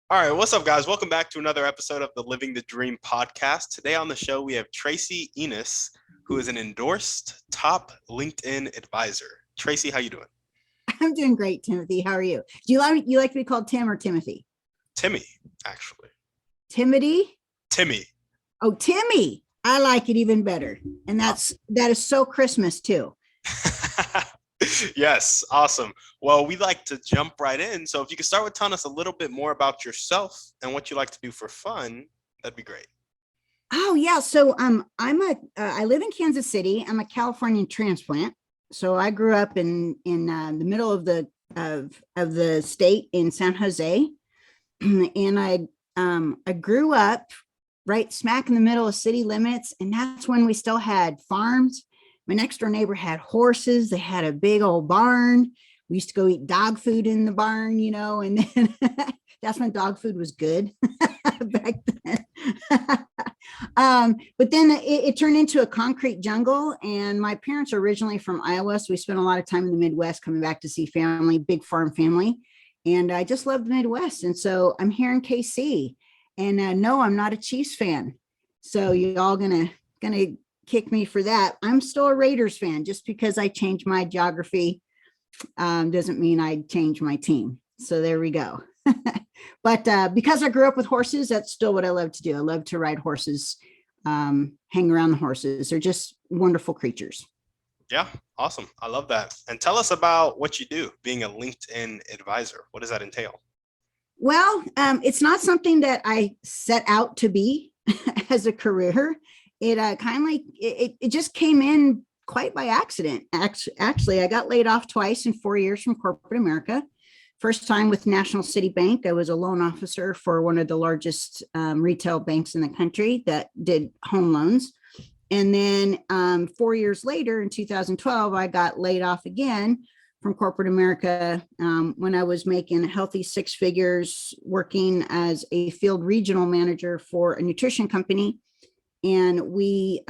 All right, what's up, guys? Welcome back to another episode of the Living the Dream podcast. Today on the show, we have Tracy Enos, who is an endorsed top LinkedIn advisor. Tracy, how you doing? I'm doing great, Timothy. How are you? Do you like to be called Tim or Timothy? Timmy, actually. Timothy? Timmy. Oh, Timmy. I like it even better. And that is so Christmas too. Yes, awesome. Well, we like to jump right in. So if you could start with telling us a little bit more about yourself and what you like to do for fun, that'd be great. Oh yeah. So I live in Kansas City. I'm a Californian transplant. So I grew up in the middle of the state in San Jose, and I grew up right smack in the middle of city limits, and that's when we still had farms. My next door neighbor had horses. They had a big old barn. We used to go eat dog food in the barn, and then that's when dog food was good back then. But then it turned into a concrete jungle. And my parents are originally from Iowa, so we spent a lot of time in the Midwest coming back to see family, big farm family. And I just love the Midwest. And so I'm here in KC. And no, I'm not a Chiefs fan. So you all gonna kick me for that. I'm still a Raiders fan. Just because I changed my geography doesn't mean I change my team. So there we go. But because I grew up with horses, that's still what I love to do. I love to ride horses, hang around the horses. They're just wonderful creatures. Yeah, awesome. I love that. And tell us about what you do, being a LinkedIn advisor. What does that entail? Well, it's not something that I set out to be as a career. It kind of like it just came in quite by accident. Actually, I got laid off twice in 4 years from corporate America. First time with National City Bank. I was a loan officer for one of the largest retail banks in the country that did home loans. And then 4 years later, in 2012, I got laid off again from corporate America when I was making a healthy six figures working as a field regional manager for a nutrition company. And we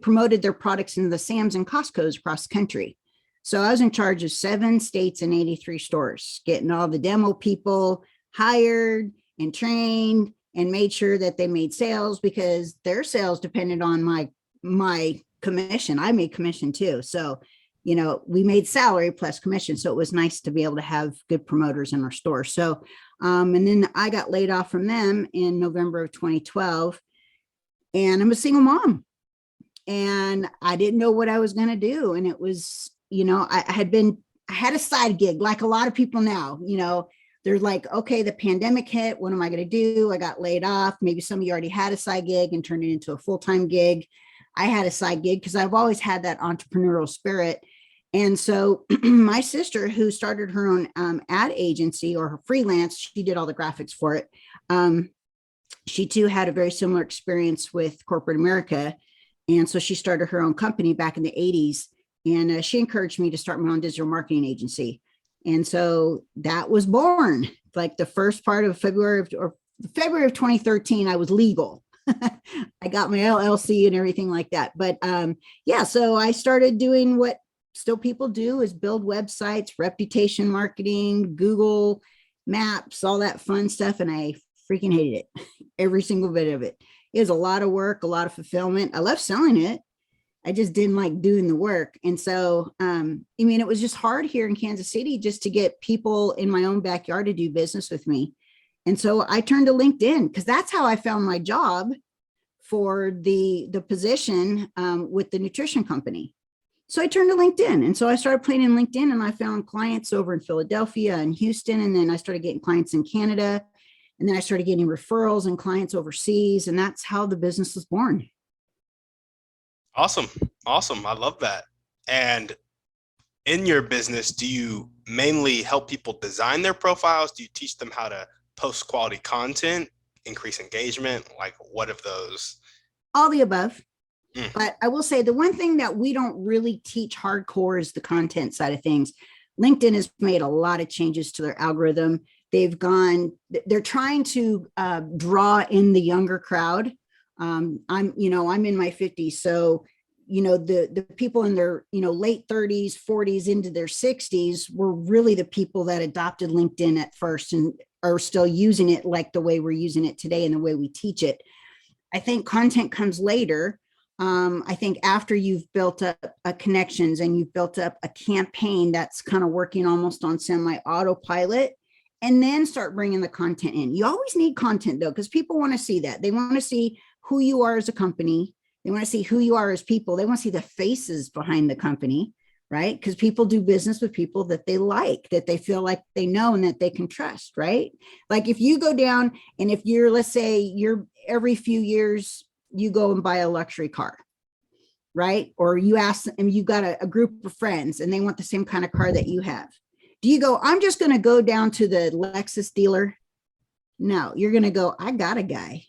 promoted their products into the Sam's and Costco's across the country. So I was in charge of 7 states and 83 stores, getting all the demo people hired and trained and made sure that they made sales, because their sales depended on my commission. I made commission too. So, we made salary plus commission. So it was nice to be able to have good promoters in our store. So, and then I got laid off from them in November of 2012, and I'm a single mom, and I didn't know what I was going to do. And it was, I had a side gig like a lot of people now. They're like, okay, the pandemic hit. What am I going to do? I got laid off. Maybe some of you already had a side gig and turned it into a full-time gig. I had a side gig because I've always had that entrepreneurial spirit. And so my sister, who started her own ad agency, or her freelance, she did all the graphics for it. She too had a very similar experience with corporate America. And so she started her own company back in the 80s. And she encouraged me to start my own digital marketing agency. And so that was born. Like the first part of February of 2013, I was legal. I got my LLC and everything like that. But yeah, so I started doing what still people do, is build websites, reputation marketing, Google Maps, all that fun stuff. And I freaking hated it. Every single bit of it. It was a lot of work, a lot of fulfillment. I love selling it. I just didn't like doing the work. And so, it was just hard here in Kansas City just to get people in my own backyard to do business with me. And so I turned to LinkedIn, because that's how I found my job for the position with the nutrition company. So I turned to LinkedIn. And so I started playing in LinkedIn, and I found clients over in Philadelphia and Houston. And then I started getting clients in Canada. And then I started getting referrals and clients overseas. And that's how the business was born. Awesome. Awesome. I love that. And in your business, do you mainly help people design their profiles? Do you teach them how to post quality content, increase engagement? Like, what of those? All the above. But I will say the one thing that we don't really teach hardcore is the content side of things. LinkedIn has made a lot of changes to their algorithm. They're trying to draw in the younger crowd. I'm in my 50s. So, the people in their, late 30s, 40s into their 60s were really the people that adopted LinkedIn at first. And are still using it like the way we're using it today and the way we teach it. I think content comes later. I think after you've built up connections and you've built up a campaign that's kind of working almost on semi-autopilot, and then start bringing the content in. You always need content though, because people want to see that. They want to see who you are as a company. They want to see who you are as people. They want to see the faces behind the company, right? Because people do business with people that they like, that they feel like they know and that they can trust, right? Like if you go down and if you're, let's say you're every few years, you go and buy a luxury car, right? Or you ask them, you got a group of friends and they want the same kind of car that you have. Do you go, I'm just going to go down to the Lexus dealer? No, you're going to go, I got a guy.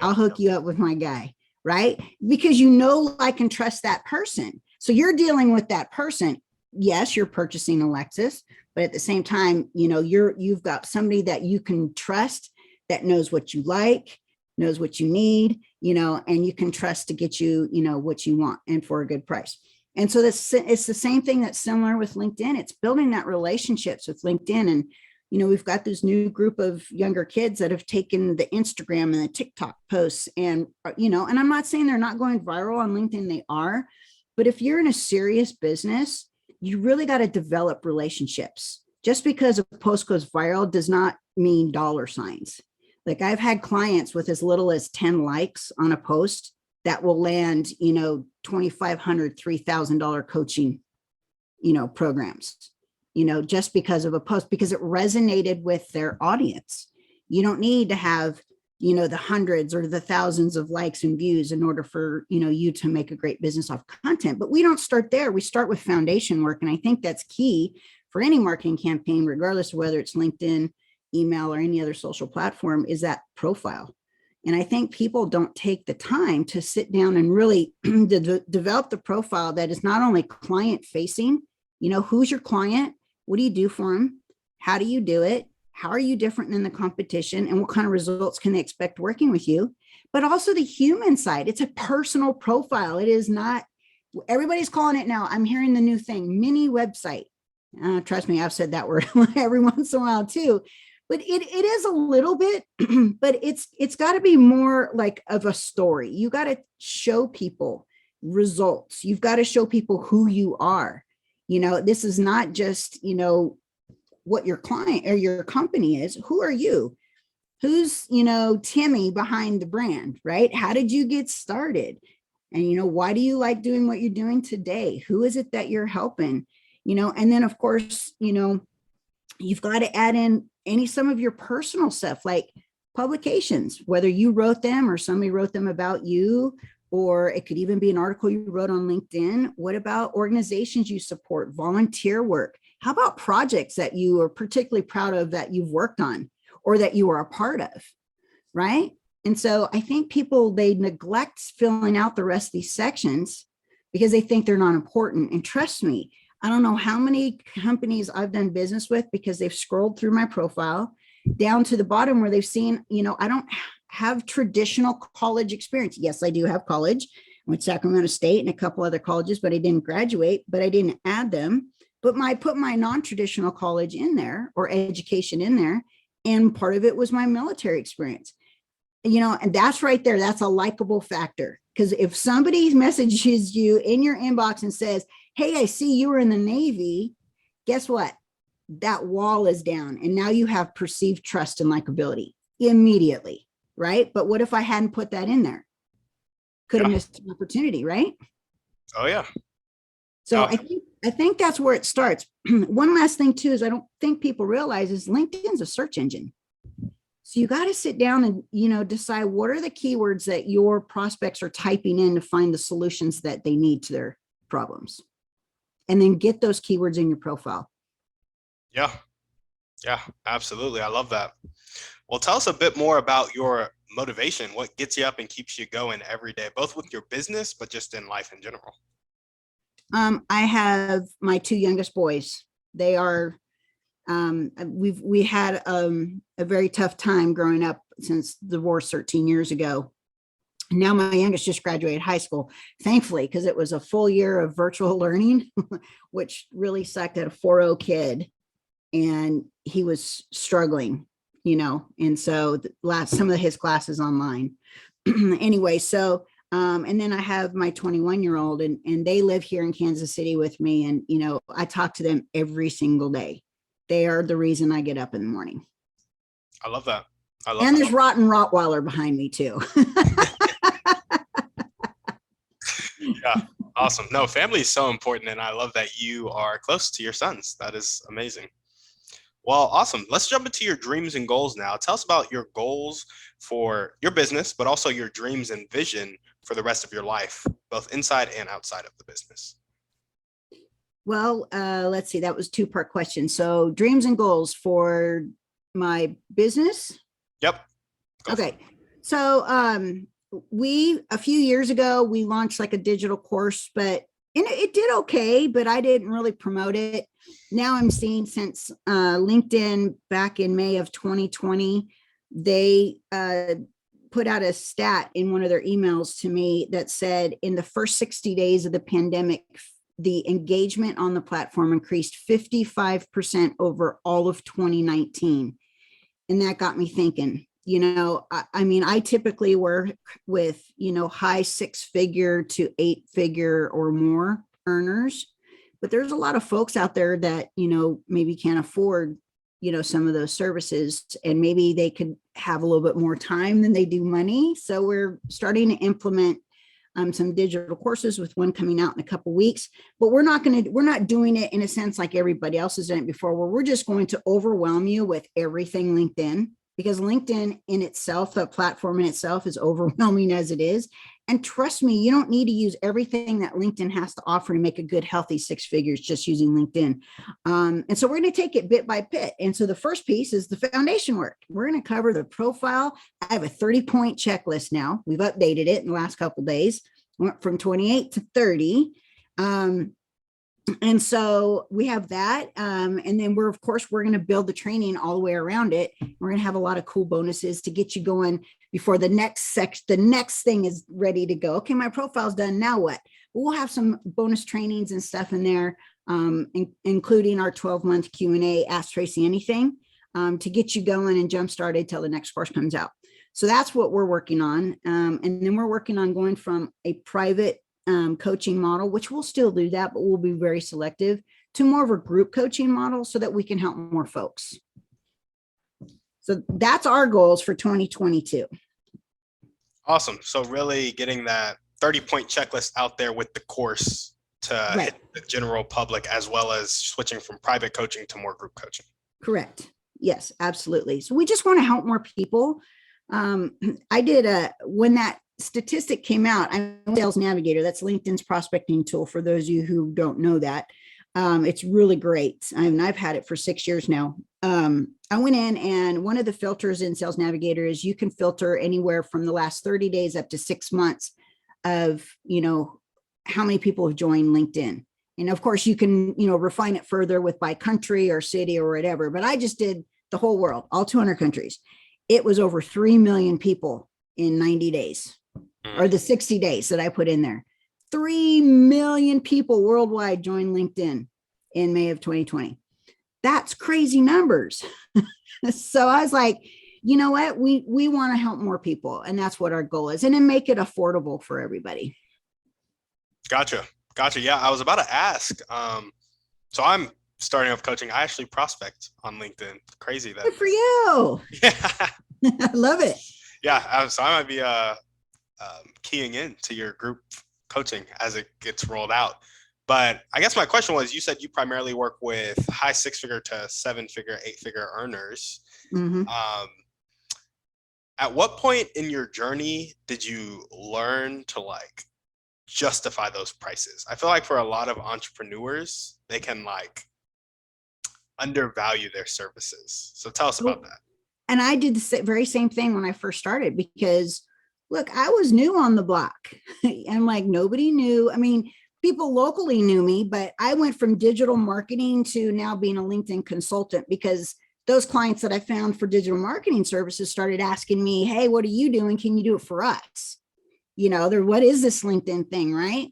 I'll hook you up with my guy, right? Because you know, I can trust that person. So you're dealing with that person. Yes, you're purchasing a Lexus, but at the same time, you know, you've got somebody that you can trust that knows what you like, knows what you need, you know, and you can trust to get you, you know, what you want and for a good price. And so it's the same thing that's similar with LinkedIn. It's building that relationships with LinkedIn. And, you know, we've got this new group of younger kids that have taken the Instagram and the TikTok posts and, you know, and I'm not saying they're not going viral on LinkedIn, they are, but if you're in a serious business, you really got to develop relationships. Just because a post goes viral does not mean dollar signs. Like I've had clients with as little as 10 likes on a post that will land, you know, $2,500, $3,000 coaching, you know, programs, you know, just because of a post, because it resonated with their audience. You don't need to have, you know, the hundreds or the thousands of likes and views in order for, you know, you to make a great business off content. But we don't start there. We start with foundation work. And I think that's key for any marketing campaign, regardless of whether it's LinkedIn, email, or any other social platform, is that profile. And I think people don't take the time to sit down and really develop the profile that is not only client facing, you know, who's your client? What do you do for them? How do you do it? How are you different than the competition? And what kind of results can they expect working with you? But also the human side. It's a personal profile. It is not, everybody's calling it now. I'm hearing the new thing, mini website. Trust me, I've said that word every once in a while too. But it is a little bit, but it's got to be more like of a story. You got to show people results. You've got to show people who you are. You know, this is not just, you know, what your client or your company is. Who are you? Who's, you know, Timmy behind the brand, right? How did you get started? And, you know, why do you like doing what you're doing today? Who is it that you're helping? You know, and then of course, you know, you've got to add in some of your personal stuff, like publications, whether you wrote them or somebody wrote them about you, or it could even be an article you wrote on LinkedIn. What about organizations you support, volunteer work? How about projects that you are particularly proud of that you've worked on or that you are a part of, right? And so I think people, they neglect filling out the rest of these sections because they think they're not important. And trust me, I don't know how many companies I've done business with because they've scrolled through my profile down to the bottom where they've seen, you know, I don't have traditional college experience. Yes, I do have college. I went to Sacramento State and a couple other colleges, but I didn't graduate, but I didn't add them. But I put my non-traditional college in there or education in there. And part of it was my military experience. You know, and that's right there. That's a likable factor. Because if somebody messages you in your inbox and says, hey, I see you were in the Navy, guess what? That wall is down. And now you have perceived trust and likability immediately, right? But what if I hadn't put that in there? Could have missed an opportunity, right? Oh, yeah. So I think that's where it starts. One last thing too, is I don't think people realize is LinkedIn's a search engine. So you got to sit down and, you know, decide what are the keywords that your prospects are typing in to find the solutions that they need to their problems. And then get those keywords in your profile. Yeah. Yeah, absolutely. I love that. Well, tell us a bit more about your motivation. What gets you up and keeps you going every day, both with your business, but just in life in general? I have my two youngest boys. They are, we had a very tough time growing up since the divorce 13 years ago. Now my youngest just graduated high school, thankfully, because it was a full year of virtual learning, which really sucked at a 4.0 kid. And he was struggling and so some of his classes online. Anyway, so and then I have my 21-year-old, and they live here in Kansas City with me, and I talk to them every single day. They are the reason I get up in the morning. I love that. And there's rotten Rottweiler behind me too. Yeah, awesome. No, family is so important, and I love that you are close to your sons. That is amazing. Well, awesome. Let's jump into your dreams and goals now. Tell us about your goals for your business, but also your dreams and vision for the rest of your life, both inside and outside of the business. Well, let's see. That was two-part question. So dreams and goals for my business. Yep. Okay. So a few years ago, we launched like a digital course, but it did okay, but I didn't really promote it. Now I'm seeing since LinkedIn back in May of 2020, they put out a stat in one of their emails to me that said in the first 60 days of the pandemic, the engagement on the platform increased 55% over all of 2019. And that got me thinking, I mean, I typically work with, high 6-figure to 8-figure or more earners, but there's a lot of folks out there that, maybe can't afford, some of those services, and maybe they could have a little bit more time than they do money. So we're starting to implement some digital courses, with one coming out in a couple of weeks, but we're not doing it in a sense like everybody else has done it before, where we're just going to overwhelm you with everything LinkedIn, because LinkedIn in itself, the platform in itself, is overwhelming as it is. And trust me, you don't need to use everything that LinkedIn has to offer to make a good, healthy 6 figures just using LinkedIn. And so we're going to take it bit by bit. And so the first piece is the foundation work. We're going to cover the profile. I have a 30-point checklist now. We've updated it in the last couple of days. Went from 28 to 30. And so we have that. And then we're going to build the training all the way around it. We're going to have a lot of cool bonuses to get you going before the next thing is ready to go. Okay, my profile's done. Now what? We'll have some bonus trainings and stuff in there, including our 12-month Q&A, Ask Tracy Anything, to get you going and jump started till the next course comes out. So that's what we're working on. And then we're working on going from a private coaching model, which we'll still do that, but we'll be very selective, to more of a group coaching model so that we can help more folks. So that's our goals for 2022. Awesome. So really getting that 30-point checklist out there with the course to hit the general public, as well as switching from private coaching to more group coaching. Correct. Yes, absolutely. So we just want to help more people. I did when that statistic came out, I'm Sales Navigator. That's LinkedIn's prospecting tool. For those of you who don't know that, it's really great. I've had it for 6 years now. I went in, and one of the filters in Sales Navigator is you can filter anywhere from the last 30 days up to 6 months of, how many people have joined LinkedIn. And of course you can, refine it further with by country or city or whatever, but I just did the whole world, all 200 countries. It was over 3 million people in 90 days, or the 60 days that I put in there. 3 million people worldwide joined LinkedIn in May of 2020. That's crazy numbers. So I was like, you know what? We want to help more people, and that's what our goal is, and then make it affordable for everybody. Gotcha. Yeah, I was about to ask. So I'm starting off coaching. I actually prospect on LinkedIn. Crazy that. Good for you. Yeah. I love it. Yeah. So I might be keying in to your group coaching as it gets rolled out. But I guess my question was, you said you primarily work with high 6-figure to 7-figure, 8-figure earners. Mm-hmm. At what point in your journey did you learn to justify those prices? I feel like for a lot of entrepreneurs, they can undervalue their services. So tell us about that. And I did the very same thing when I first started, because look, I was new on the block. And nobody knew. I mean, people locally knew me, but I went from digital marketing to now being a LinkedIn consultant, because those clients that I found for digital marketing services started asking me, hey, what are you doing? Can you do it for us? What is this LinkedIn thing, right?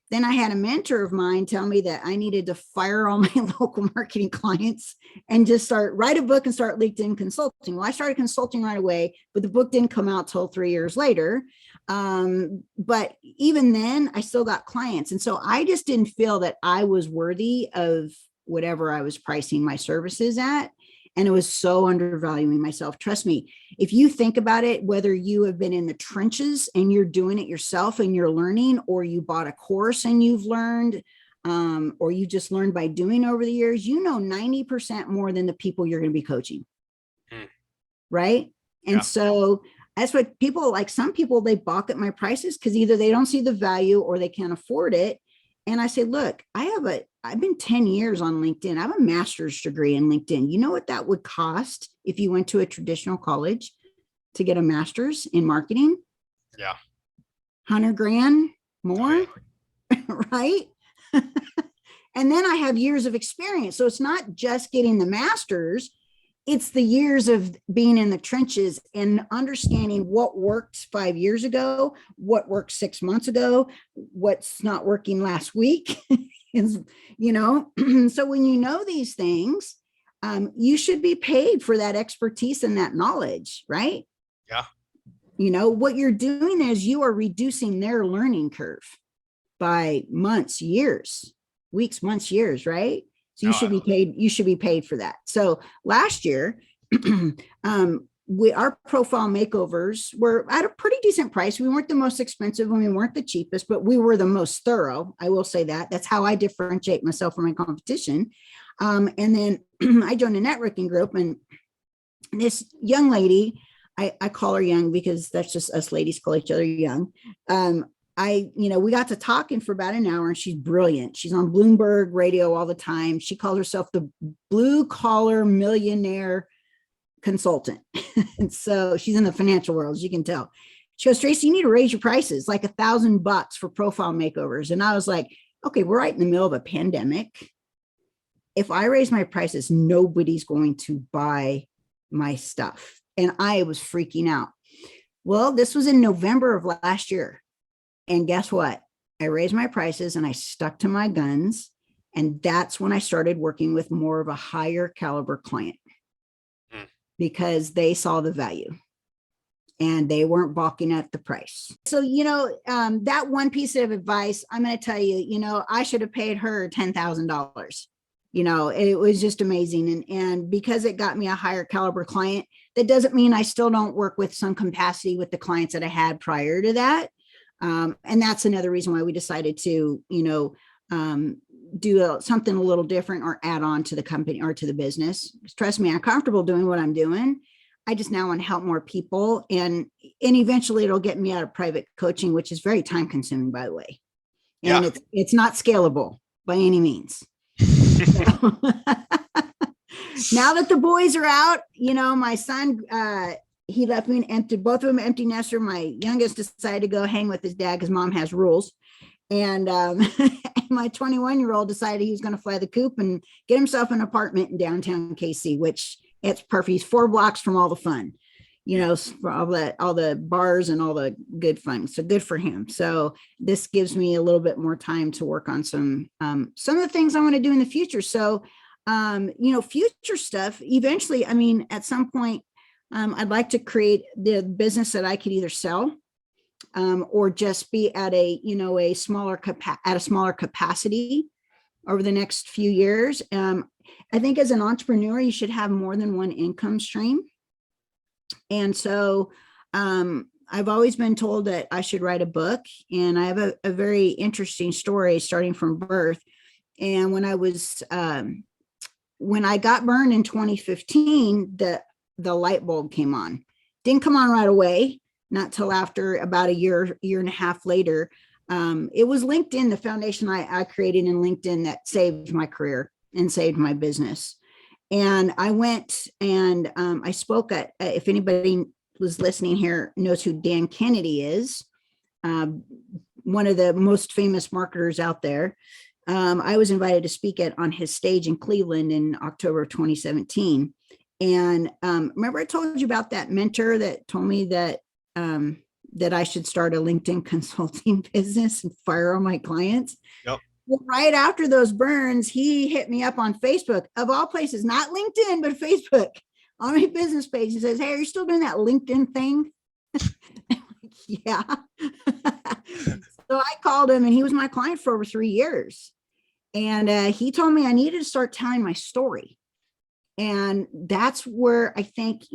Then I had a mentor of mine tell me that I needed to fire all my local marketing clients and just write a book and start LinkedIn consulting. Well, I started consulting right away, but the book didn't come out till 3 years later. But even then, I still got clients. And so I just didn't feel that I was worthy of whatever I was pricing my services at. And it was so undervaluing myself. Trust me, if you think about it, whether you have been in the trenches and you're doing it yourself and you're learning, or you bought a course and you've learned, or you just learned by doing over the years, 90% more than the people you're going to be coaching. Right. And so that's what people like. Some people, they balk at my prices because either they don't see the value or they can't afford it. And I say, look, I've been 10 years on LinkedIn. I have a master's degree in LinkedIn. You know what that would cost if you went to a traditional college to get a master's in marketing? Yeah. 100 grand more, right? And then I have years of experience. So it's not just getting the master's, it's the years of being in the trenches and understanding what worked 5 years ago, what worked 6 months ago, what's not working last week. is, so when you know these things, you should be paid for that expertise and that knowledge, right? Yeah. What you're doing is you are reducing their learning curve by months, years, weeks, months, years, right? So you should be paid. You should be paid for that. So last year, our profile makeovers were at a pretty decent price. We weren't the most expensive and we weren't the cheapest, but we were the most thorough. I will say that. That's how I differentiate myself from my competition. And then I joined a networking group, and this young lady, I call her young because that's just us ladies call each other young. We got to talking for about an hour, and she's brilliant. She's on Bloomberg radio all the time. She calls herself the blue collar millionaire consultant. And so she's in the financial world, as you can tell. She goes, Tracy, you need to raise your prices like $1,000 for profile makeovers. And I was like, okay, we're right in the middle of a pandemic. If I raise my prices, nobody's going to buy my stuff. And I was freaking out. Well, this was in November of last year. And guess what? I raised my prices and I stuck to my guns. And that's when I started working with more of a higher caliber client because they saw the value and they weren't balking at the price. So, that one piece of advice, I'm going to tell you, I should have paid her $10,000. It was just amazing. And because it got me a higher caliber client, that doesn't mean I still don't work with some capacity with the clients that I had prior to that. And that's another reason why we decided to, do something a little different or add on to the company or to the business. Trust me, I'm comfortable doing what I'm doing. I just now want to help more people, and eventually it'll get me out of private coaching, which is very time consuming, by the way. And it's not scalable by any means. So, now that the boys are out, my son, he left me both of them empty nester. My youngest decided to go hang with his dad because mom has rules. And my 21-year-old decided he was going to fly the coop and get himself an apartment in downtown KC, which it's perfect. He's 4 blocks from all the fun, for all the bars and all the good fun. So good for him. So this gives me a little bit more time to work on some of the things I want to do in the future. So, future stuff, eventually, at some point, I'd like to create the business that I could either sell or just be at a smaller capacity over the next few years. I think as an entrepreneur, you should have more than one income stream. And so I've always been told that I should write a book, and I have a very interesting story starting from birth. And when I got burned in 2015, the light bulb came on. Didn't come on right away, not till after about a year and a half later. It was LinkedIn, the foundation I created in LinkedIn, that saved my career and saved my business. And I went and I spoke at, if anybody was listening here knows who Dan Kennedy is, one of the most famous marketers out there. I was invited to speak on his stage in Cleveland in October of 2017. And remember I told you about that mentor that told me that that I should start a LinkedIn consulting business and fire all my clients. Yep. Well, right after those burns, he hit me up on Facebook, of all places, not LinkedIn, but Facebook, on my business page. He says, "Hey, are you still doing that LinkedIn thing?" Yeah. So I called him, and he was my client for over 3 years. And he told me I needed to start telling my story. And that's where I think,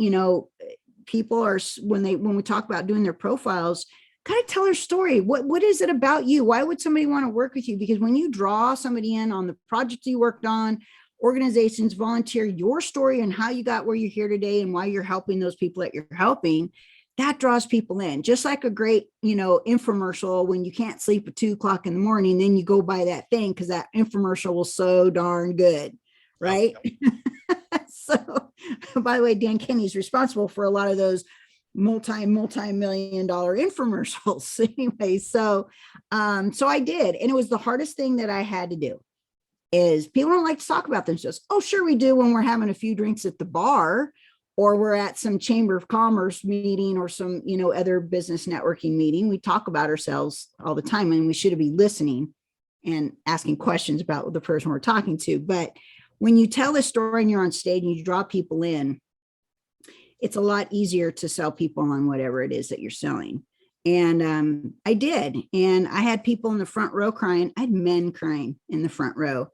people are, when we talk about doing their profiles, kind of tell their story. What is it about you? Why would somebody want to work with you? Because when you draw somebody in on the project you worked on, organizations volunteer your story and how you got where you're here today and why you're helping those people that you're helping, that draws people in. Just like a great, infomercial, when you can't sleep at 2 o'clock in the morning, then you go buy that thing because that infomercial was so darn good, right? So, by the way, Dan Kenny's responsible for a lot of those multi-million dollar infomercials. Anyway, so I did, and it was the hardest thing that I had to do. Is people don't like to talk about themselves. Oh, sure we do when we're having a few drinks at the bar, or we're at some chamber of commerce meeting or some, other business networking meeting. We talk about ourselves all the time, and we should be listening and asking questions about the person we're talking to. But when you tell a story and you're on stage and you draw people in, it's a lot easier to sell people on whatever it is that you're selling. And I did. And I had people in the front row crying. I had men crying in the front row.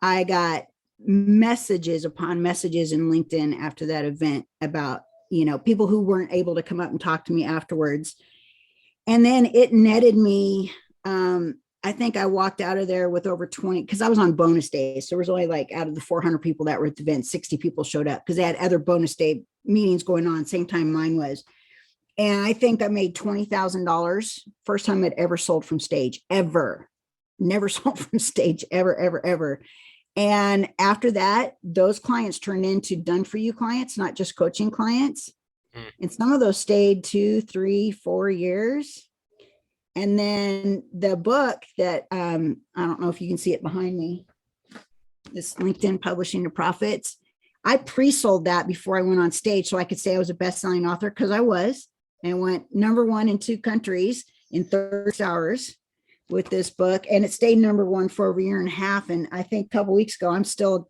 I got messages upon messages in LinkedIn after that event about, people who weren't able to come up and talk to me afterwards. And then it netted me. I think I walked out of there with over 20, because I was on bonus days. So there was only like, out of the 400 people that were at the event, 60 people showed up because they had other bonus day meetings going on same time mine was. And I think I made $20,000. First time I'd ever sold from stage, ever. Never sold from stage, ever. And after that, those clients turned into done for you clients, not just coaching clients. And some of those stayed 2, 3, 4 years. And then the book that, I don't know if you can see it behind me, this LinkedIn Publishing to Profits. I pre-sold that before I went on stage so I could say I was a best-selling author, because I was, and went #1 in 2 countries in 30 hours with this book. And it stayed #1 for over a year and a half. And I think a couple of weeks ago, I'm still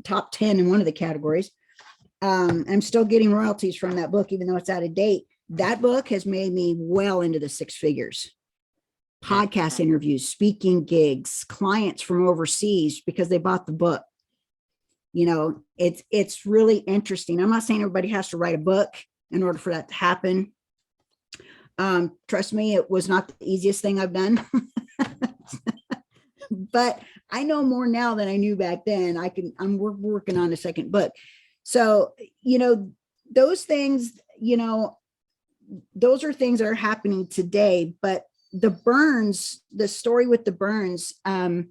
top 10 in one of the categories. I'm still getting royalties from that book, even though it's out of date. That book has made me well into the 6 figures. Podcast interviews, speaking gigs, clients from overseas because they bought the book. It's really interesting. I'm not saying everybody has to write a book in order for that to happen. Trust me, it was not the easiest thing I've done. But I know more now than I knew back then. I'm working on a second book. So, those things, those are things that are happening today. But the burns, the story with the burns, when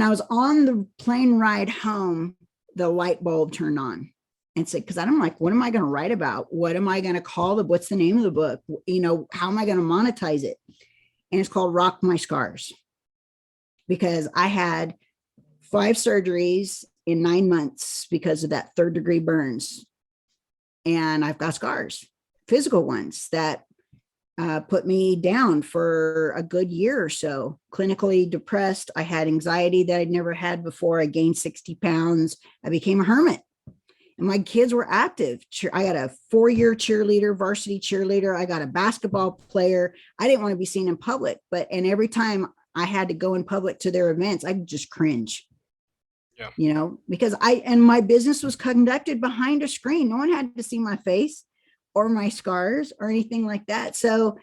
I was on the plane ride home, the light bulb turned on. And said, because I'm like, what am I going to write about? What am I going to call what's the name of the book? How am I going to monetize it? And it's called Rock My Scars. Because I had 5 surgeries in 9 months because of that 3rd degree burns. And I've got scars, physical ones that put me down for a good year or so, clinically depressed. I had anxiety that I'd never had before. I gained 60 pounds. I became a hermit. And my kids were active. I got a 4-year cheerleader, varsity cheerleader. I got a basketball player. I didn't want to be seen in public, and every time I had to go in public to their events, I'd just cringe. Yeah. Because my business was conducted behind a screen. No one had to see my face or my scars or anything like that. So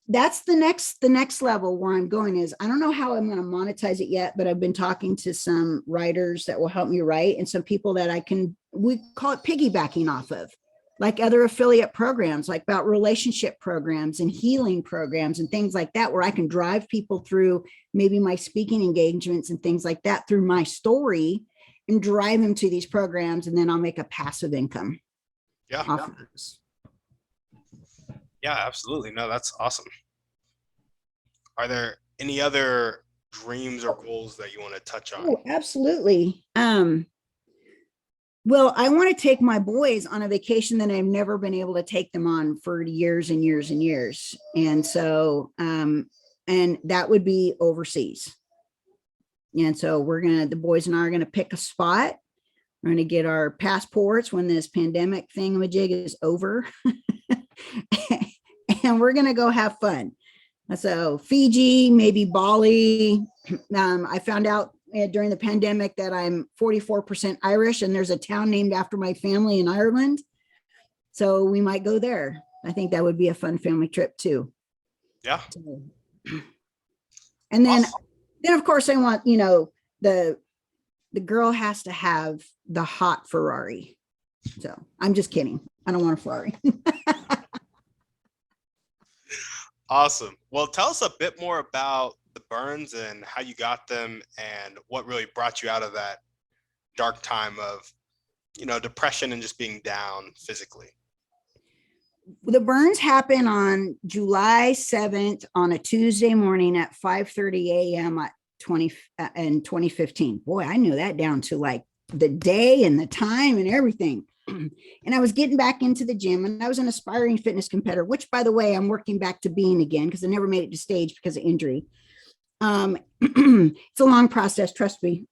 that's the next level where I'm going is, I don't know how I'm going to monetize it yet, but I've been talking to some writers that will help me write, and some people that we call it piggybacking off of, like other affiliate programs, like about relationship programs and healing programs and things like that, where I can drive people through maybe my speaking engagements and things like that through my story and drive them to these programs. And then I'll make a passive income. Yeah. Off of this. Yeah, absolutely. No, that's awesome. Are there any other dreams or goals that you want to touch on? Oh, absolutely. Well, I want to take my boys on a vacation that I've never been able to take them on for years and years and years. And so, and that would be overseas. And so the boys and I are going to pick a spot. We're going to get our passports when this pandemic thingamajig is over. And we're going to go have fun. So Fiji, maybe Bali. I found out during the pandemic that I'm 44% Irish, and there's a town named after my family in Ireland. So we might go there. I think that would be a fun family trip too. Yeah. And then, Awesome. then of course I want, the girl has to have the hot Ferrari. So I'm just kidding. I don't want a Ferrari. Awesome. Well, tell us a bit more about the burns and how you got them and what really brought you out of that dark time of, depression and just being down physically. The burns happened on July 7th on a Tuesday morning at 5:30 a.m. in 2015. Boy, I knew that down to like the day and the time and everything. And I was getting back into the gym, and I was an aspiring fitness competitor, which, by the way, I'm working back to being again because I never made it to stage because of injury. It's a long process, trust me.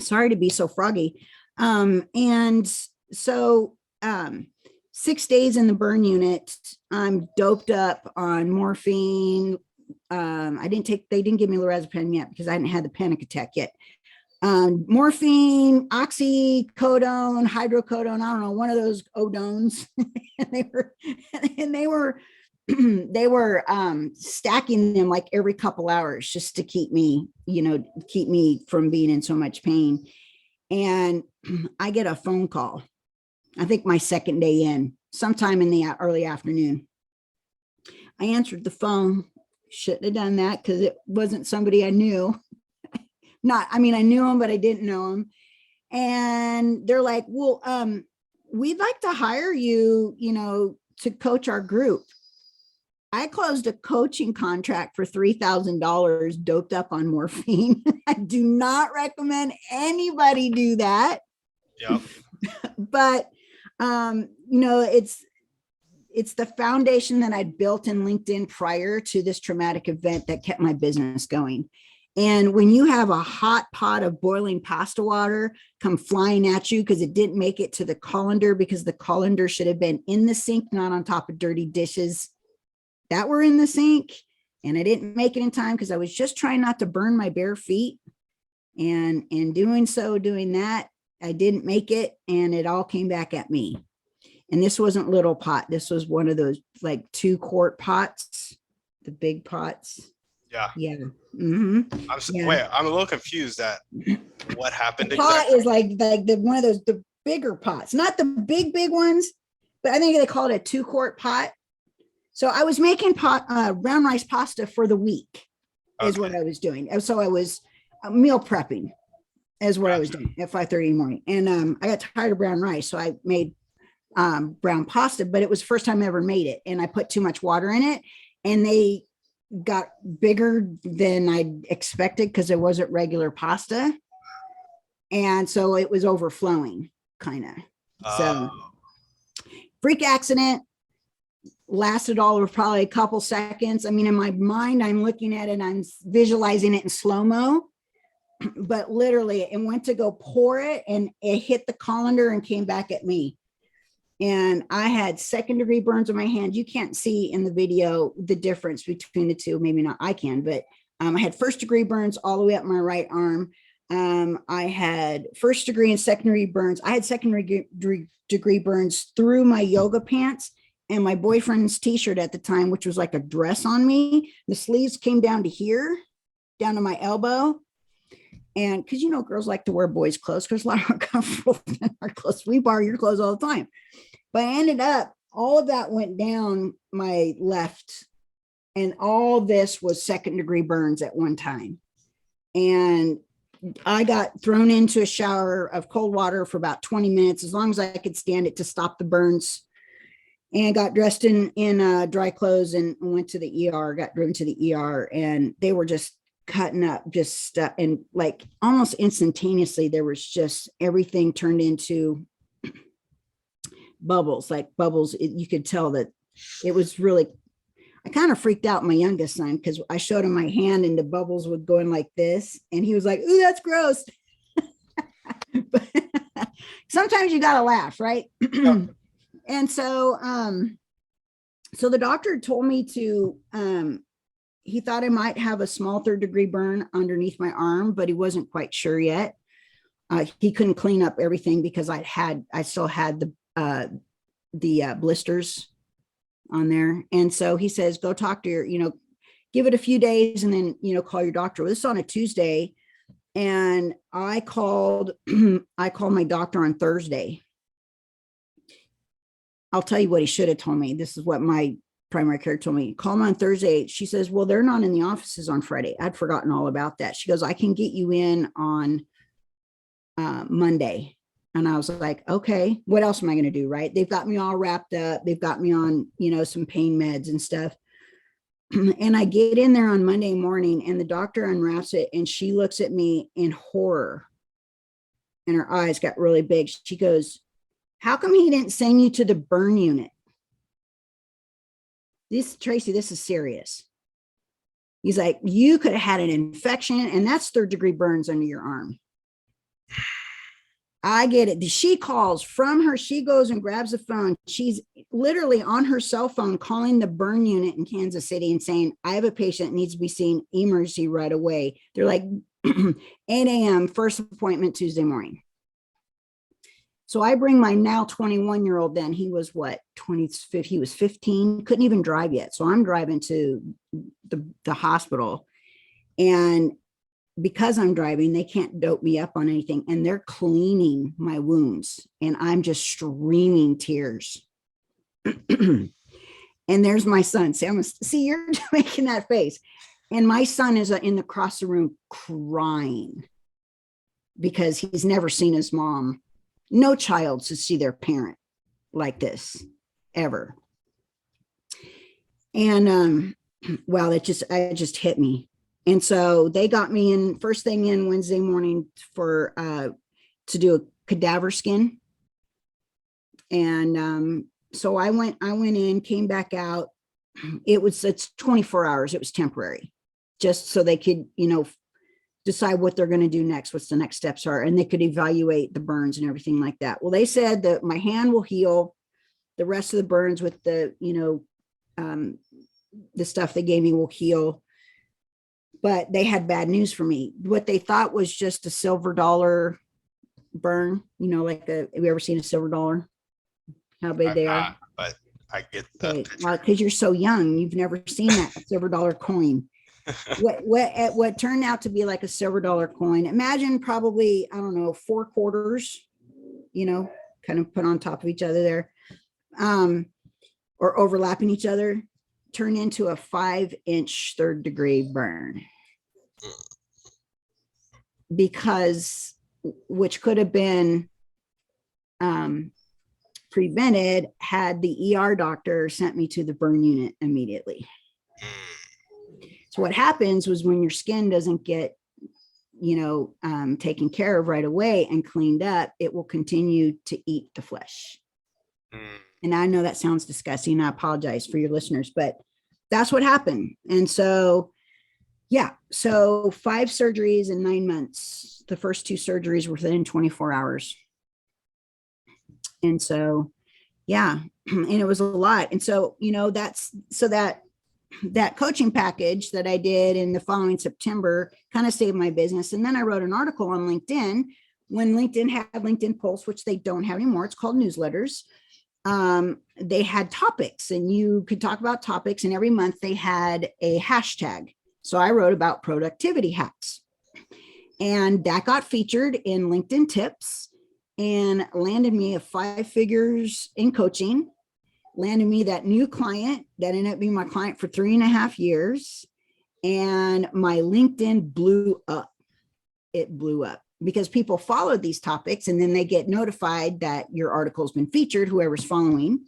Sorry to be so froggy. And so 6 days in the burn unit, I'm doped up on morphine. They didn't give me lorazepam yet because I hadn't had the panic attack yet. Morphine, oxycodone, hydrocodone, I don't know, one of those odones. and they were stacking them like every couple hours just to keep me from being in so much pain. And I get a phone call, I think my second day in, sometime in the early afternoon. I answered the phone. Shouldn't have done that because it wasn't somebody I knew. I knew him, but I didn't know him. And they're like, well, we'd like to hire you, to coach our group. I closed a coaching contract for $3,000 doped up on morphine. I do not recommend anybody do that. Yep. But, it's the foundation that I'd built in LinkedIn prior to this traumatic event that kept my business going. And when you have a hot pot of boiling pasta water come flying at you because it didn't make it to the colander because the colander should have been in the sink, not on top of dirty dishes that were in the sink. And I didn't make it in time because I was just trying not to burn my bare feet. And in doing that, I didn't make it, and it all came back at me. And this wasn't little pot. This was one of those like 2-quart pots, the big pots. Yeah. Yeah. Mm-hmm. Wait, I'm a little confused at what happened. The pot is like the one of those, the bigger pots, not the big ones, but I think they call it a 2-quart pot. So I was making brown rice pasta for the week is what I was doing. So I was meal prepping is what I was doing at 5:30 in the morning. And I got tired of brown rice. So I made brown pasta, but it was the first time I ever made it. And I put too much water in it, and they got bigger than I expected because it wasn't regular pasta. And so it was overflowing kind of. So freak accident, lasted all of probably a couple seconds. I mean, in my mind, I'm looking at it, I'm visualizing it in slow-mo, but literally it went to go pour it and it hit the colander and came back at me. And I had 2nd-degree burns on my hand. You can't see in the video the difference between the two. Maybe not I can, but I had 1st-degree burns all the way up my right arm. I had 1st-degree and 2nd-degree burns. I had 2nd-degree burns through my yoga pants and my boyfriend's t-shirt at the time, which was like a dress on me. The sleeves came down to here, down to my elbow. And because, girls like to wear boys' clothes because a lot more comfortable than our clothes. We borrow your clothes all the time. But I ended up, all of that went down my left. And all this was 2nd-degree burns at one time. And I got thrown into a shower of cold water for about 20 minutes, as long as I could stand it to stop the burns. And got dressed in dry clothes and went to the ER, got driven to the ER. And they were just cutting up, just stuff, and like almost instantaneously, there was just everything turned into bubbles, like bubbles. You could tell that it was really, I kind of freaked out my youngest son because I showed him my hand and the bubbles would go in like this. And he was like, ooh, that's gross. But sometimes you got to laugh, right? And so, so the doctor told me to, he thought I might have a small 3rd-degree burn underneath my arm, but he wasn't quite sure yet. He couldn't clean up everything because I still had the blisters on there. And so he says, go talk to your, give it a few days and then, call your doctor. Well, this is on a Tuesday. And I called my doctor on Thursday. I'll tell you what he should have told me. This is what my primary care told me. Call him on Thursday. She says, well, they're not in the offices on Friday. I'd forgotten all about that. She goes, I can get you in on Monday. And I was like, okay, what else am I going to do? Right. They've got me all wrapped up. They've got me on, some pain meds and stuff. And I get in there on Monday morning and the doctor unwraps it and she looks at me in horror and her eyes got really big. She goes, how come he didn't send you to the burn unit? Tracy, this is serious. He's like, you could have had an infection and that's 3rd-degree burns under your arm. I get it. She calls from her. She goes and grabs the phone. She's literally on her cell phone calling the burn unit in Kansas City and saying, I have a patient that needs to be seen emergency right away. They're like 8 a.m. first appointment Tuesday morning. So I bring my now 21-year-old then. He was what, 25? He was 15, couldn't even drive yet. So I'm driving to the hospital. And because I'm driving, they can't dope me up on anything. And they're cleaning my wounds. And I'm just streaming tears. And there's my son. See, you're making that face. And my son is in the across the room crying because he's never seen his mom. No child should see their parent like this ever. And well, it just hit me. And so they got me in first thing in Wednesday morning for to do a cadaver skin. And so I went in, came back out. It's 24 hours. It was temporary, just so they could, decide what they're going to do next, what's the next steps are, and they could evaluate the burns and everything like that. Well, they said that my hand will heal, the rest of the burns with the, the stuff they gave me will heal. But they had bad news for me. What they thought was just a silver dollar burn, have you ever seen a silver dollar? How big they are? But I get that. Well, because you're so young, you've never seen that silver dollar coin. What turned out to be like a silver dollar coin. Imagine probably, I don't know, 4 quarters, kind of put on top of each other there, or overlapping each other, turn into a 5-inch 3rd-degree burn. Because, which could have been prevented had the ER doctor sent me to the burn unit immediately. So what happens was when your skin doesn't get, taken care of right away and cleaned up, it will continue to eat the flesh. And I know that sounds disgusting. I apologize for your listeners, but that's what happened. And so, yeah, so 5 surgeries in 9 months. The first 2 surgeries were within 24 hours. And so, yeah, and it was a lot. And so, that coaching package that I did in the following September kind of saved my business. And then I wrote an article on LinkedIn when LinkedIn had LinkedIn Pulse, which they don't have anymore. It's called newsletters. They had topics and you could talk about topics, and every month they had a hashtag. So I wrote about productivity hacks, and that got featured in LinkedIn tips and landed me a 5 figures in coaching, landed me that new client that ended up being my client for 3.5 years. And my LinkedIn blew up. It blew up because people followed these topics, and then they get notified that your article's been featured, whoever's following,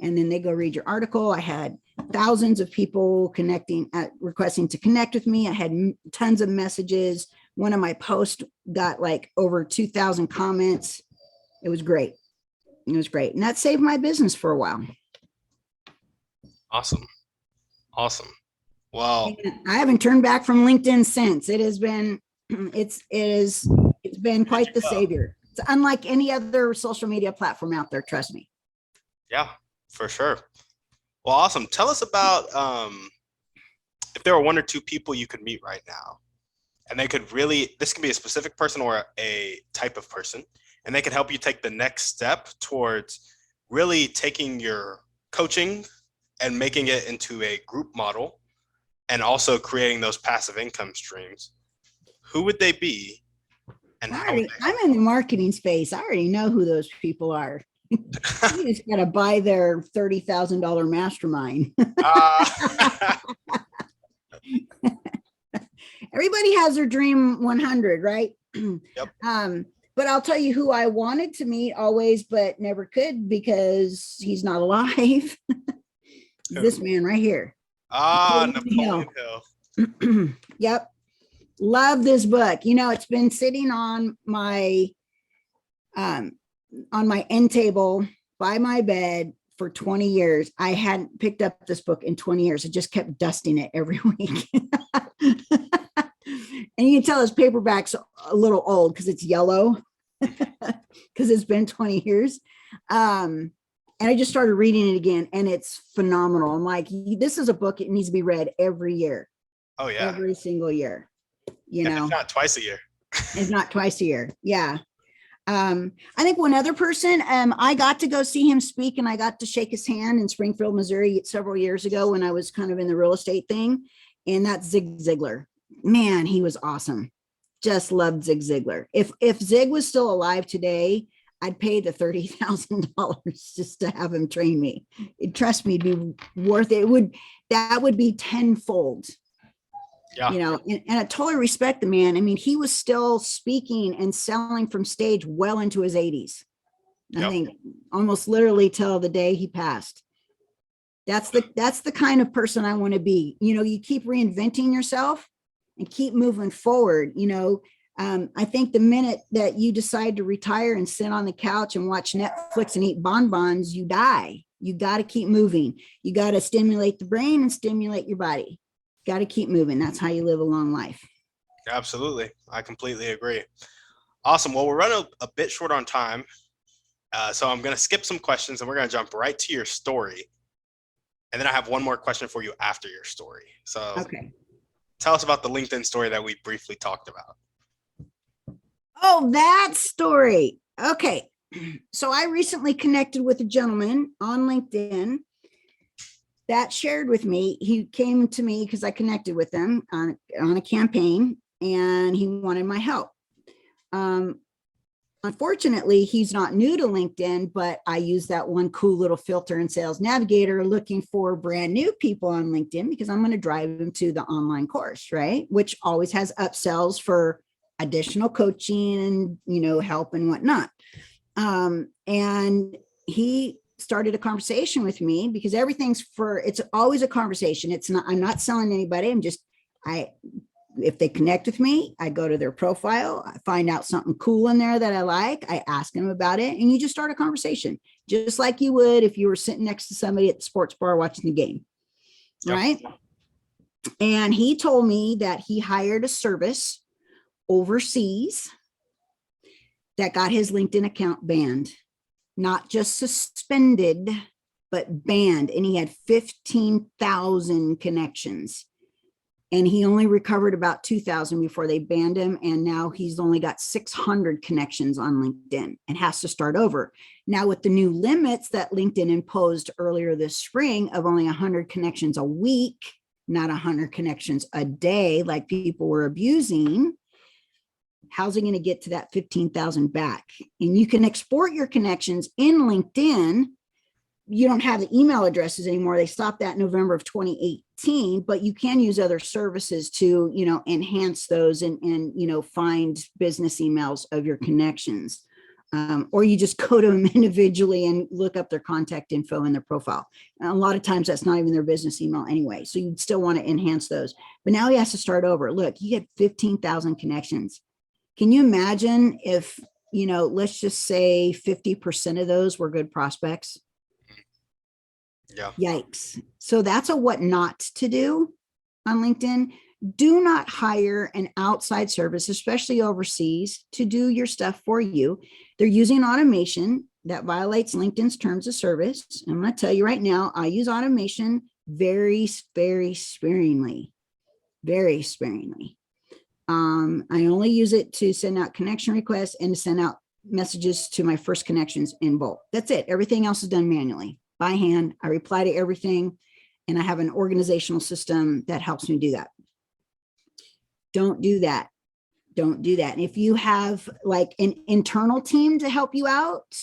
and then they go read your article. I had thousands of people connecting, requesting to connect with me. I had tons of messages. One of my posts got like over 2,000 comments. It was great. It was great. And that saved my business for a while. Awesome. Awesome. Well, and I haven't turned back from LinkedIn since. It has been, it's been quite the savior. It's unlike any other social media platform out there. Trust me. yeah, for sure. Well, awesome. Tell us about if there were one or two people you could meet right now, and they could really, this can be a specific person or a type of person, and they could help you take the next step towards really taking your coaching and making it into a group model and also creating those passive income streams. Who would they be? And I'm in the marketing space. I already know who those people are. You just got to buy their $30,000 mastermind. Everybody has their dream 100, right? Yep. But I'll tell you who I wanted to meet always, but never could because he's not alive. This man right here. Napoleon Hill. Yep. Love this book. You know, it's been sitting on my end table by my bed for 20 years. I hadn't picked up this book in 20 years. I just kept dusting it every week. And you can tell this paperback's a little old because it's yellow because it's been 20 years. And I just started reading it again and it's phenomenal. I'm like, this is a book. It needs to be read every year. Oh yeah. Every single year. You know, it's not twice a year. It's not twice a year. Yeah. I think one other person, I got to go see him speak and I got to shake his hand in Springfield, Missouri several years ago when I was kind of in the real estate thing. And that's Ziglar. Man, he was awesome. Just loved Zig Ziglar. If Zig was still alive today, I'd pay the $30,000 just to have him train me. Trust me, it'd be worth it. That would be tenfold. Yeah. You know, and I totally respect the man. I mean, he was still speaking and selling from stage well into his 80s. I think almost literally till the day he passed. That's the kind of person I want to be. You know, you keep reinventing yourself and keep moving forward. You know, I think the minute that you decide to retire and sit on the couch and watch Netflix and eat bonbons, you die. You got to keep moving. You got to stimulate the brain and stimulate your body. Got to keep moving. That's how you live a long life. Absolutely. I completely agree. Awesome. Well, we're running a bit short on time. So I'm going to skip some questions and we're going to jump right to your story. And then I have one more question for you after your story. So okay. Tell us about the LinkedIn story that we briefly talked about. Oh, that story. Okay. So I recently connected with a gentleman on LinkedIn that shared with me. He came to me because I connected with him on a campaign and he wanted my help. Unfortunately, he's not new to LinkedIn, but I use that one cool little filter in Sales Navigator looking for brand new people on LinkedIn because I'm going to drive them to the online course, right? Which always has upsells for additional coaching and, you know, help and whatnot. And he started a conversation with me because it's always a conversation. It's not, I'm not selling anybody. If they connect with me, I go to their profile, I find out something cool in there that I like, I ask them about it, and you just start a conversation, just like you would if you were sitting next to somebody at the sports bar watching the game, right? And he told me that he hired a service overseas that got his LinkedIn account banned. Not just suspended, but banned. And he had 15,000 connections. And he only recovered about 2,000 before they banned him. And now he's only got 600 connections on LinkedIn and has to start over. Now with the new limits that LinkedIn imposed earlier this spring of only 100 connections a week, not 100 connections a day like people were abusing, how's he going to get to that 15,000 back? And you can export your connections in LinkedIn. You don't have the email addresses anymore. They stopped that in November of 2018, but you can use other services to, you know, enhance those and you know, find business emails of your connections. or you just go to them individually and look up their contact info in their profile. And a lot of times that's not even their business email anyway. So you'd still want to enhance those. But now he has to start over. Look, you get 15,000 connections. Can you imagine if, let's just say 50% of those were good prospects? Yeah. Yikes. So that's a what not to do on LinkedIn. Do not hire an outside service, especially overseas, to do your stuff for you. They're using automation that violates LinkedIn's terms of service. I'm going to tell you right now, I use automation very, very sparingly, very sparingly. I only use it to send out connection requests and to send out messages to my first connections in bulk. That's it. Everything else is done manually by hand. I reply to everything, and I have an organizational system that helps me do that. Don't do that. Don't do that. And if you have like an internal team to help you out,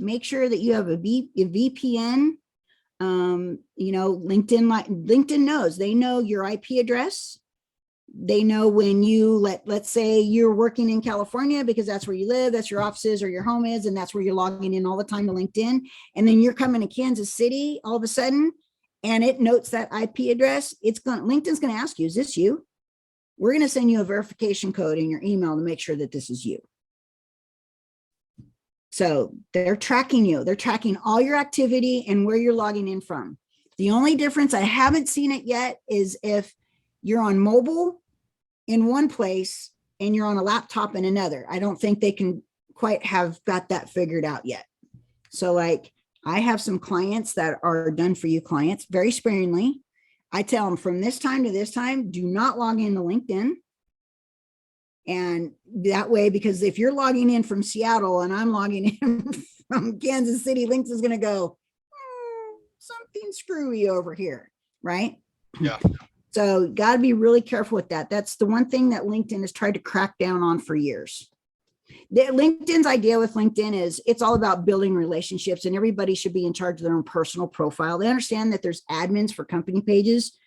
make sure that you have a VPN. LinkedIn knows, they know your IP address. They know when you let's say you're working in California because that's where you live, that's your offices or your home is, and that's where you're logging in all the time to LinkedIn. And then you're coming to Kansas City all of a sudden, and it notes that IP address. LinkedIn's going to ask you, is this you? We're going to send you a verification code in your email to make sure that this is you. So they're tracking you. They're tracking all your activity and where you're logging in from. The only difference, I haven't seen it yet, is if you're on mobile in one place and you're on a laptop in another. I don't think they can quite have got that figured out yet. So like I have some clients that are done for you clients very sparingly. I tell them from this time to this time, do not log into LinkedIn. And that way, because if you're logging in from Seattle and I'm logging in from Kansas City, LinkedIn's going to go, something screwy over here, right? Yeah. So got to be really careful with that. That's the one thing that LinkedIn has tried to crack down on for years. LinkedIn's idea with LinkedIn is it's all about building relationships, and everybody should be in charge of their own personal profile. They understand that there's admins for company pages,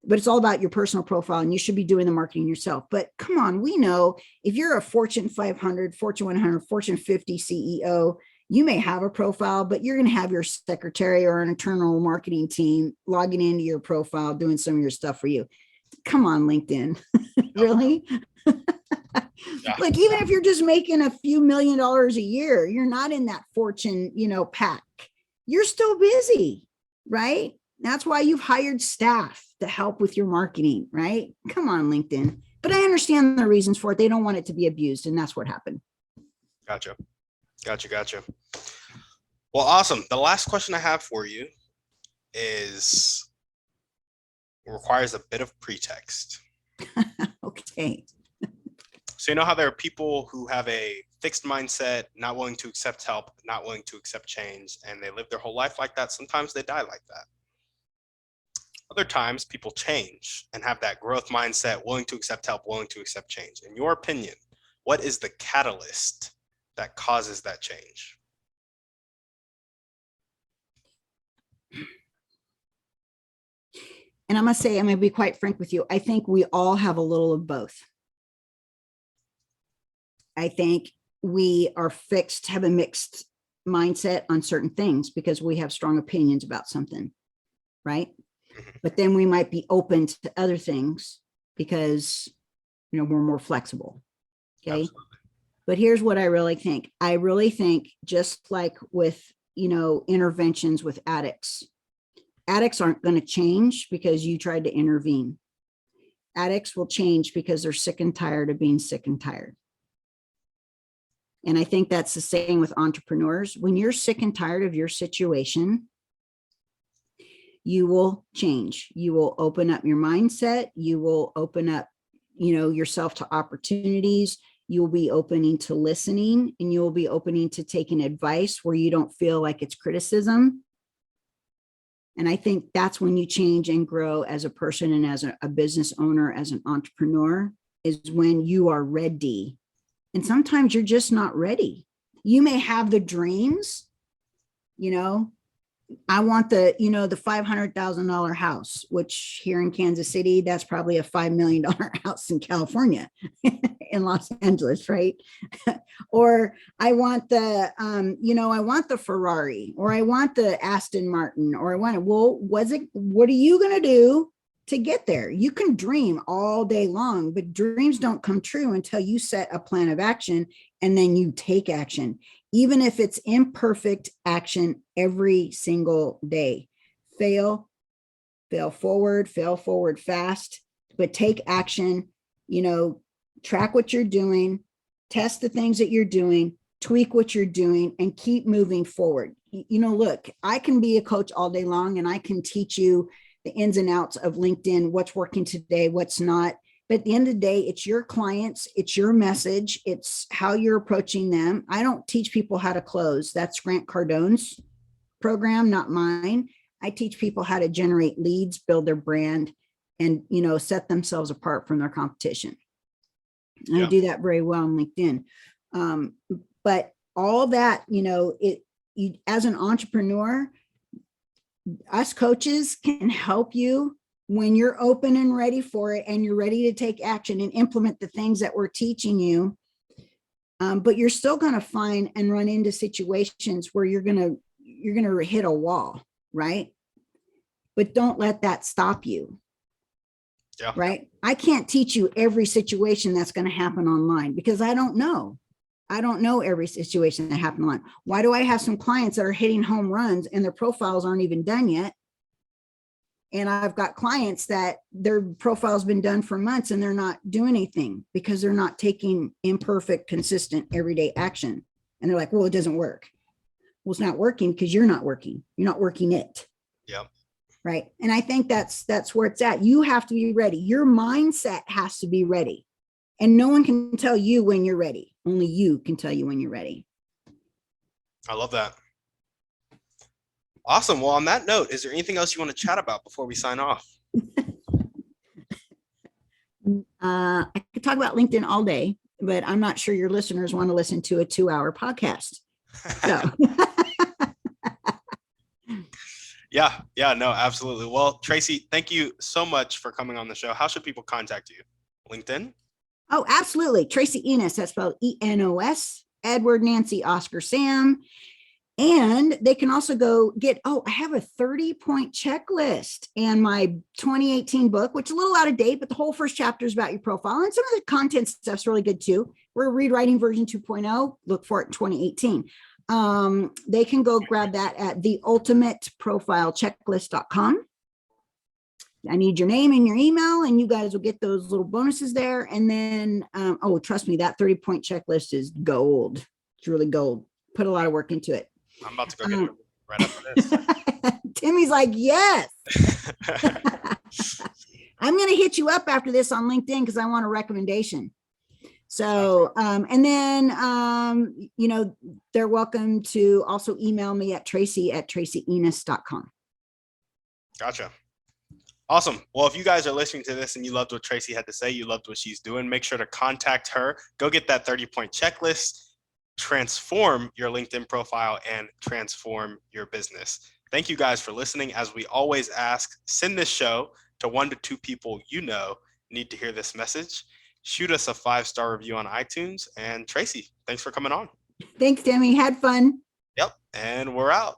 but it's all about your personal profile, and you should be doing the marketing yourself. But come on, we know if you're a Fortune 500, Fortune 100, Fortune 50 CEO, you may have a profile, but you're going to have your secretary or an internal marketing team logging into your profile, doing some of your stuff for you. Come on, LinkedIn. Really? Yeah. Like, even if you're just making a few $1 million a year, you're not in that fortune, pack. You're still busy, right? That's why you've hired staff to help with your marketing, right? Come on, LinkedIn. But I understand the reasons for it. They don't want it to be abused, and that's what happened. Gotcha. Well, awesome. The last question I have for you requires a bit of pretext. Okay. So you know how there are people who have a fixed mindset, not willing to accept help, not willing to accept change, and they live their whole life like that. Sometimes they die like that. Other times people change and have that growth mindset, willing to accept help, willing to accept change. In your opinion, what is the catalyst that causes that change? And I'm going to be quite frank with you. I think we all have a little of both. I think we are have a mixed mindset on certain things because we have strong opinions about something, right? But then we might be open to other things because, we're more flexible. Okay. Absolutely. But here's what I really think. I really think, just like with, interventions with addicts aren't going to change because you tried to intervene. Addicts will change because they're sick and tired of being sick and tired. And I think that's the same with entrepreneurs. When you're sick and tired of your situation, you will change. You will open up your mindset. You will open up, yourself to opportunities. You will be opening to listening, and you will be opening to taking advice where you don't feel like it's criticism. And I think that's when you change and grow as a person and as a business owner, as an entrepreneur, is when you are ready. And sometimes you're just not ready. You may have the dreams, I want the, the $500,000 house, which here in Kansas City, that's probably a $5 million house in California, in Los Angeles, right? Or I want I want the Ferrari, or I want the Aston Martin, or what are you going to do to get there? You can dream all day long, but dreams don't come true until you set a plan of action and then you take action, even if it's imperfect action every single day. Fail forward fast, but take action, track what you're doing, test the things that you're doing, tweak what you're doing, and keep moving forward. Look, I can be a coach all day long and I can teach you the ins and outs of LinkedIn, what's working today, what's not. But at the end of the day, it's your clients, it's your message, it's how you're approaching them. I don't teach people how to close. That's Grant Cardone's program, not mine. I teach people how to generate leads, build their brand, and set themselves apart from their competition. Yeah. I do that very well on LinkedIn. But all that, as an entrepreneur, us coaches can help you when you're open and ready for it, and you're ready to take action and implement the things that we're teaching you. But you're still going to find and run into situations where you're going to hit a wall, right? But don't let that stop you. Yeah. Right. I can't teach you every situation that's going to happen online because I don't know. I don't know every situation that happened online. Why do I have some clients that are hitting home runs and their profiles aren't even done yet? And I've got clients that their profile's been done for months and they're not doing anything because they're not taking imperfect, consistent, everyday action. And they're like, well, it doesn't work. Well, it's not working because you're not working. You're not working it. Yep. Right. And I think that's where it's at. You have to be ready. Your mindset has to be ready. And no one can tell you when you're ready. Only you can tell you when you're ready. I love that. Awesome. Well, on that note, is there anything else you want to chat about before we sign off? I could talk about LinkedIn all day, but I'm not sure your listeners want to listen to a 2-hour podcast. So. Yeah, no, absolutely. Well, Tracy, thank you so much for coming on the show. How should people contact you? LinkedIn? Oh, absolutely. Tracy Enos, that's spelled E-N-O-S, Edward, Nancy, Oscar, Sam. And they can also go get, I have a 30-point checklist and my 2018 book, which is a little out of date, but the whole first chapter is about your profile. And some of the content stuff's really good too. We're rewriting version 2.0. Look for it in 2018. They can go grab that at theultimateprofilechecklist.com. I need your name and your email, and you guys will get those little bonuses there. And then, trust me, that 30-point checklist is gold. It's really gold. Put a lot of work into it. I'm about to go get it right after this. Timmy's like, yes. I'm going to hit you up after this on LinkedIn because I want a recommendation. So, and then, they're welcome to also email me at Tracy@tracyenos.com. Gotcha. Awesome. Well, if you guys are listening to this and you loved what Tracy had to say, you loved what she's doing, make sure to contact her. Go get that 30-point checklist, transform your LinkedIn profile, and transform your business. Thank you guys for listening. As we always ask, send this show to 1 to 2 people you know need to hear this message. Shoot us a 5-star review on iTunes. And Tracy, thanks for coming on. Thanks, Demi. Had fun. Yep. And we're out.